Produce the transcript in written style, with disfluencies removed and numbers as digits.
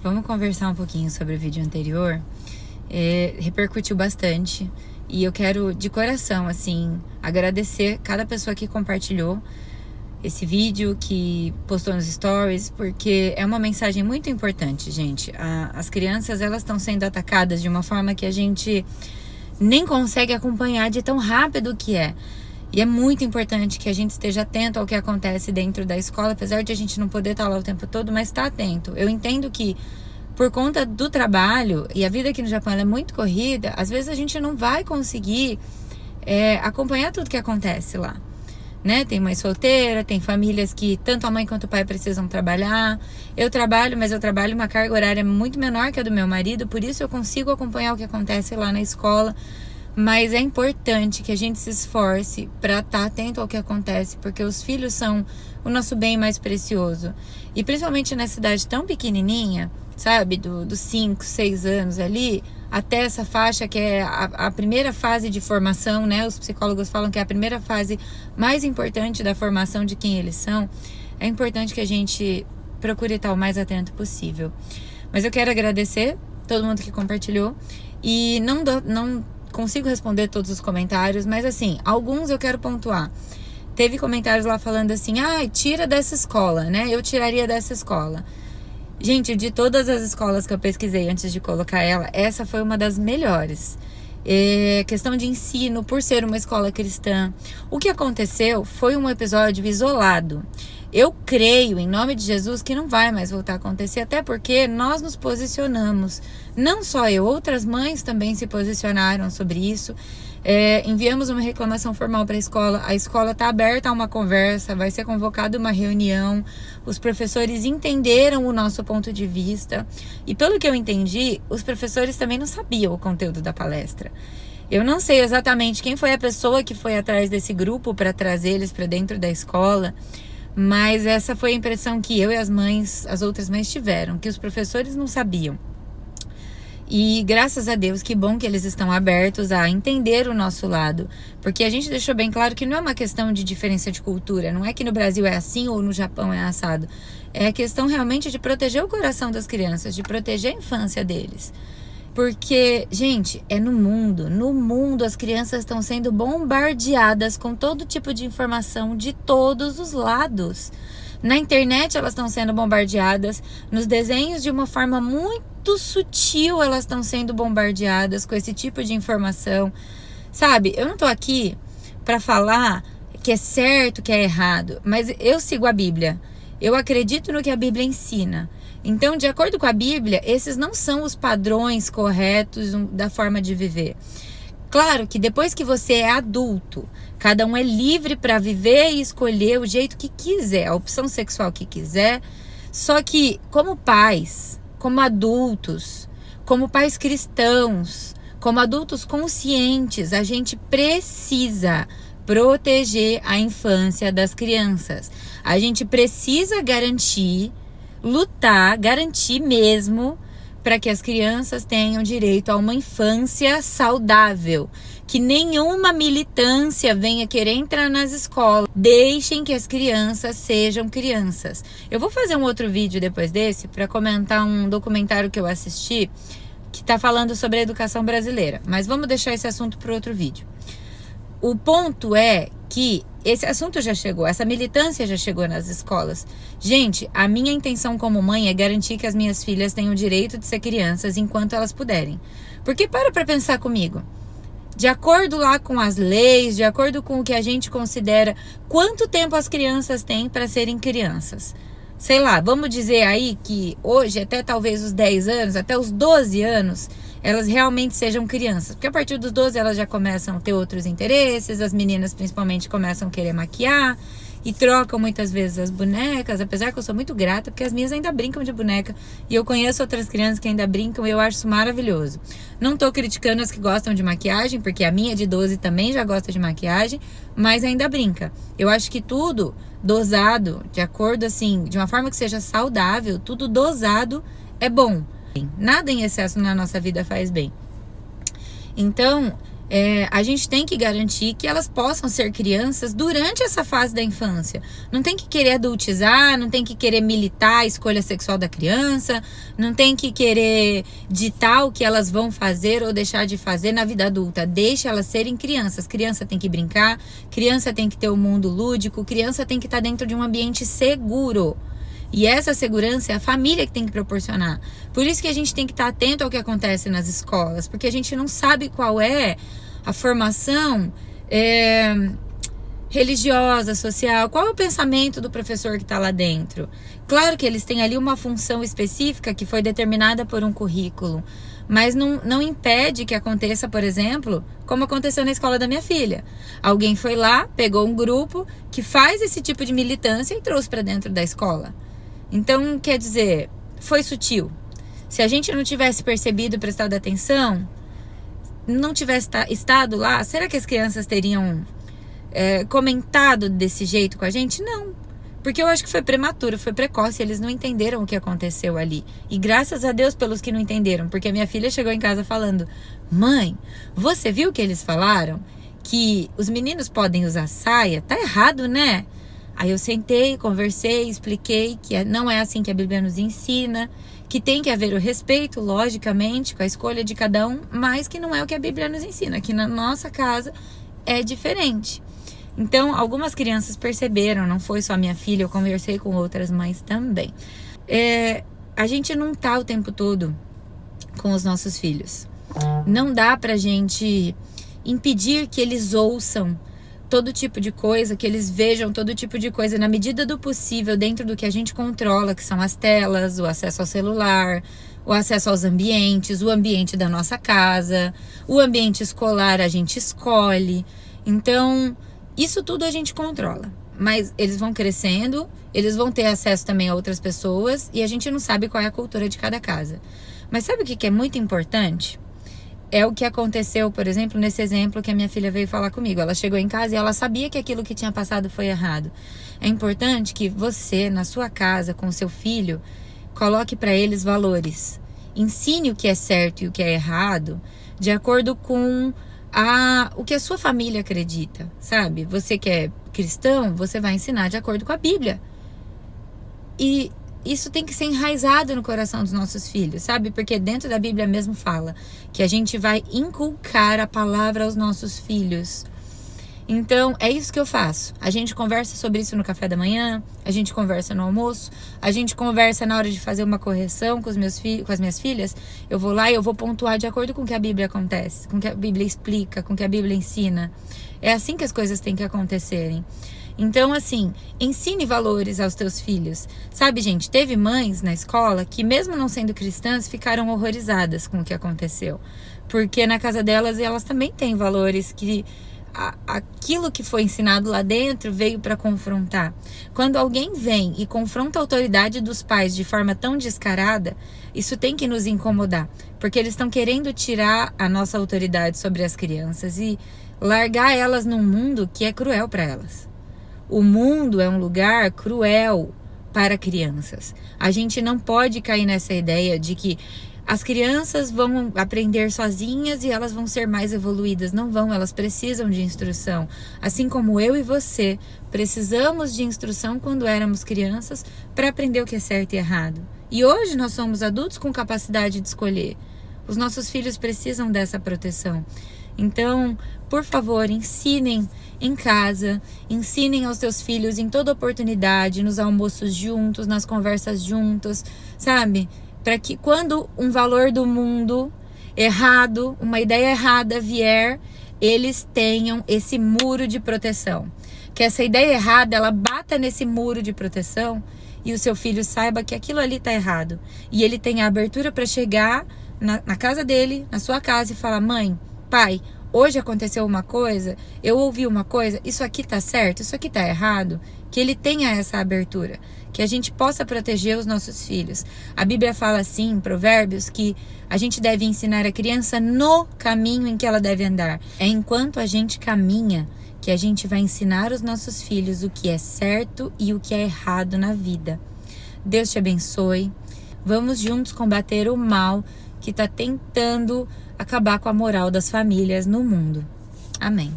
Vamos conversar um pouquinho sobre o vídeo anterior. Repercutiu bastante e eu quero de coração, assim, agradecer cada pessoa que compartilhou esse vídeo, que postou nos stories, porque é uma mensagem muito importante, gente. As crianças, elas estão sendo atacadas de uma forma que a gente nem consegue acompanhar de tão rápido que é. E é muito importante que a gente esteja atento ao que acontece dentro da escola, apesar de a gente não poder estar lá o tempo todo, mas está atento. Eu entendo que por conta do trabalho, e a vida aqui no Japão ela é muito corrida, às vezes a gente não vai conseguir acompanhar tudo que acontece lá, né? Tem mãe solteira, tem famílias que tanto a mãe quanto o pai precisam trabalhar. Eu trabalho, mas eu trabalho uma carga horária muito menor que a do meu marido, por isso eu consigo acompanhar o que acontece lá na escola. Mas é importante que a gente se esforce para estar atento ao que acontece, porque os filhos são o nosso bem mais precioso. E principalmente nessa cidade tão pequenininha, sabe, dos 5, 6 anos ali, até essa faixa que é a primeira fase de formação, né? Os psicólogos falam que é a primeira fase mais importante da formação de quem eles são. É importante que a gente procure estar o mais atento possível. Mas eu quero agradecer todo mundo que compartilhou e não consigo responder todos os comentários, mas assim, alguns eu quero pontuar. Teve comentários lá falando assim, tira dessa escola, né? Eu tiraria dessa escola. Gente, de todas as escolas que eu pesquisei antes de colocar ela, essa foi uma das melhores. Questão de ensino, por ser uma escola cristã. O que aconteceu foi um episódio isolado. Eu creio, em nome de Jesus, que não vai mais voltar a acontecer, até porque nós nos posicionamos. Não só eu, outras mães também se posicionaram sobre isso. Enviamos uma reclamação formal para a escola está aberta a uma conversa, vai ser convocada uma reunião, os professores entenderam o nosso ponto de vista, e pelo que eu entendi, os professores também não sabiam o conteúdo da palestra. Eu não sei exatamente quem foi a pessoa que foi atrás desse grupo para trazer eles para dentro da escola, mas essa foi a impressão que eu e as outras mães tiveram, que os professores não sabiam. E graças a Deus, que bom que eles estão abertos a entender o nosso lado. Porque a gente deixou bem claro que não é uma questão de diferença de cultura. Não é que no Brasil é assim ou no Japão é assado. É a questão realmente de proteger o coração das crianças, de proteger a infância deles. Porque, gente, no mundo as crianças estão sendo bombardeadas com todo tipo de informação de todos os lados. Na internet elas estão sendo bombardeadas, nos desenhos de uma forma muito sutil elas estão sendo bombardeadas com esse tipo de informação. Sabe, eu não tô aqui para falar que é certo, que é errado, mas eu sigo a Bíblia. Eu acredito no que a Bíblia ensina. Então, de acordo com a Bíblia, esses não são os padrões corretos da forma de viver. Claro que depois que você é adulto, cada um é livre para viver e escolher o jeito que quiser, a opção sexual que quiser. Só que, como pais, como adultos, como pais cristãos, como adultos conscientes, a gente precisa proteger a infância das crianças. A gente precisa garantir, lutar, garantir mesmo, para que as crianças tenham direito a uma infância saudável. Que nenhuma militância venha querer entrar nas escolas. Deixem que as crianças sejam crianças. Eu vou fazer um outro vídeo depois desse para comentar um documentário que eu assisti que está falando sobre a educação brasileira. Mas vamos deixar esse assunto para outro vídeo. O ponto é que esse assunto já chegou, essa militância já chegou nas escolas. Gente, a minha intenção como mãe é garantir que as minhas filhas tenham o direito de ser crianças enquanto elas puderem. Porque para pensar comigo. De acordo lá com as leis, de acordo com o que a gente considera, quanto tempo as crianças têm para serem crianças? Sei lá, vamos dizer aí que hoje, até talvez os 10 anos, até os 12 anos, elas realmente sejam crianças. Porque a partir dos 12 elas já começam a ter outros interesses, as meninas principalmente começam a querer maquiar e trocam muitas vezes as bonecas, apesar que eu sou muito grata, porque as minhas ainda brincam de boneca e eu conheço outras crianças que ainda brincam e eu acho isso maravilhoso. Não tô criticando as que gostam de maquiagem, porque a minha de 12 também já gosta de maquiagem, mas ainda brinca. Eu acho que tudo dosado, de acordo assim, de uma forma que seja saudável, tudo dosado é bom. Nada em excesso na nossa vida faz bem. Então, A gente tem que garantir que elas possam ser crianças durante essa fase da infância. Não tem que querer adultizar, não tem que querer militar a escolha sexual da criança, não tem que querer ditar o que elas vão fazer ou deixar de fazer na vida adulta. Deixa elas serem crianças. Criança tem que brincar, criança tem que ter um mundo lúdico, criança tem que estar dentro de um ambiente seguro. E essa segurança é a família que tem que proporcionar. Por isso que a gente tem que estar atento ao que acontece nas escolas, porque a gente não sabe qual é a formação religiosa, social, qual é o pensamento do professor que está lá dentro. Claro que eles têm ali uma função específica que foi determinada por um currículo, mas não impede que aconteça, por exemplo, como aconteceu na escola da minha filha. Alguém foi lá, pegou um grupo que faz esse tipo de militância e trouxe para dentro da escola. Então, quer dizer, foi sutil. Se a gente não tivesse percebido e prestado atenção, não tivesse estado lá, será que as crianças teriam comentado desse jeito com a gente? Não. Porque eu acho que foi prematuro, foi precoce, eles não entenderam o que aconteceu ali. E graças a Deus pelos que não entenderam, porque a minha filha chegou em casa falando: mãe, você viu que eles falaram? Que os meninos podem usar saia? Tá errado, né? Aí eu sentei, conversei, expliquei que não é assim que a Bíblia nos ensina, que tem que haver o respeito, logicamente, com a escolha de cada um, mas que não é o que a Bíblia nos ensina, que na nossa casa é diferente. Então, algumas crianças perceberam, não foi só minha filha, eu conversei com outras mães também. A gente não tá o tempo todo com os nossos filhos. Não dá pra gente impedir que eles ouçam todo tipo de coisa, que eles vejam todo tipo de coisa na medida do possível dentro do que a gente controla, que são as telas, o acesso ao celular, o acesso aos ambientes, o ambiente da nossa casa, o ambiente escolar a gente escolhe. Então, isso tudo a gente controla. Mas eles vão crescendo, eles vão ter acesso também a outras pessoas e a gente não sabe qual é a cultura de cada casa. Mas sabe o que é muito importante? É o que aconteceu, por exemplo, nesse exemplo que a minha filha veio falar comigo. Ela chegou em casa e ela sabia que aquilo que tinha passado foi errado. É importante que você, na sua casa, com o seu filho, coloque para eles valores. Ensine o que é certo e o que é errado de acordo com o que a sua família acredita, sabe? Você que é cristão, você vai ensinar de acordo com a Bíblia. E isso tem que ser enraizado no coração dos nossos filhos, sabe? Porque dentro da Bíblia mesmo fala que a gente vai inculcar a palavra aos nossos filhos. Então, é isso que eu faço. A gente conversa sobre isso no café da manhã, a gente conversa no almoço, a gente conversa na hora de fazer uma correção com as minhas filhas. Eu vou lá e eu vou pontuar de acordo com o que a Bíblia acontece, com o que a Bíblia explica, com o que a Bíblia ensina. É assim que as coisas têm que acontecerem. Então, assim, ensine valores aos teus filhos. Sabe, gente, teve mães na escola que, mesmo não sendo cristãs, ficaram horrorizadas com o que aconteceu. Porque na casa delas, elas também têm valores que aquilo que foi ensinado lá dentro veio para confrontar. Quando alguém vem e confronta a autoridade dos pais de forma tão descarada, isso tem que nos incomodar. Porque eles estão querendo tirar a nossa autoridade sobre as crianças e largar elas num mundo que é cruel para elas. O mundo é um lugar cruel para crianças. A gente não pode cair nessa ideia de que as crianças vão aprender sozinhas e elas vão ser mais evoluídas. Não vão, elas precisam de instrução. Assim como eu e você precisamos de instrução quando éramos crianças para aprender o que é certo e errado. E hoje nós somos adultos com capacidade de escolher. Os nossos filhos precisam dessa proteção. Então, por favor, ensinem em casa, ensinem aos teus filhos em toda oportunidade, nos almoços juntos, nas conversas juntos, sabe? Para que quando um valor do mundo errado, uma ideia errada vier, eles tenham esse muro de proteção. Que essa ideia errada, ela bata nesse muro de proteção e o seu filho saiba que aquilo ali tá errado. E ele tem a abertura para chegar na casa dele, na sua casa e falar: mãe, pai, hoje aconteceu uma coisa, eu ouvi uma coisa, isso aqui tá certo, isso aqui tá errado. Que ele tenha essa abertura, que a gente possa proteger os nossos filhos. A Bíblia fala assim, em Provérbios, que a gente deve ensinar a criança no caminho em que ela deve andar. É enquanto a gente caminha que a gente vai ensinar os nossos filhos o que é certo e o que é errado na vida. Deus te abençoe. Vamos juntos combater o mal que está tentando acabar com a moral das famílias no mundo. Amém.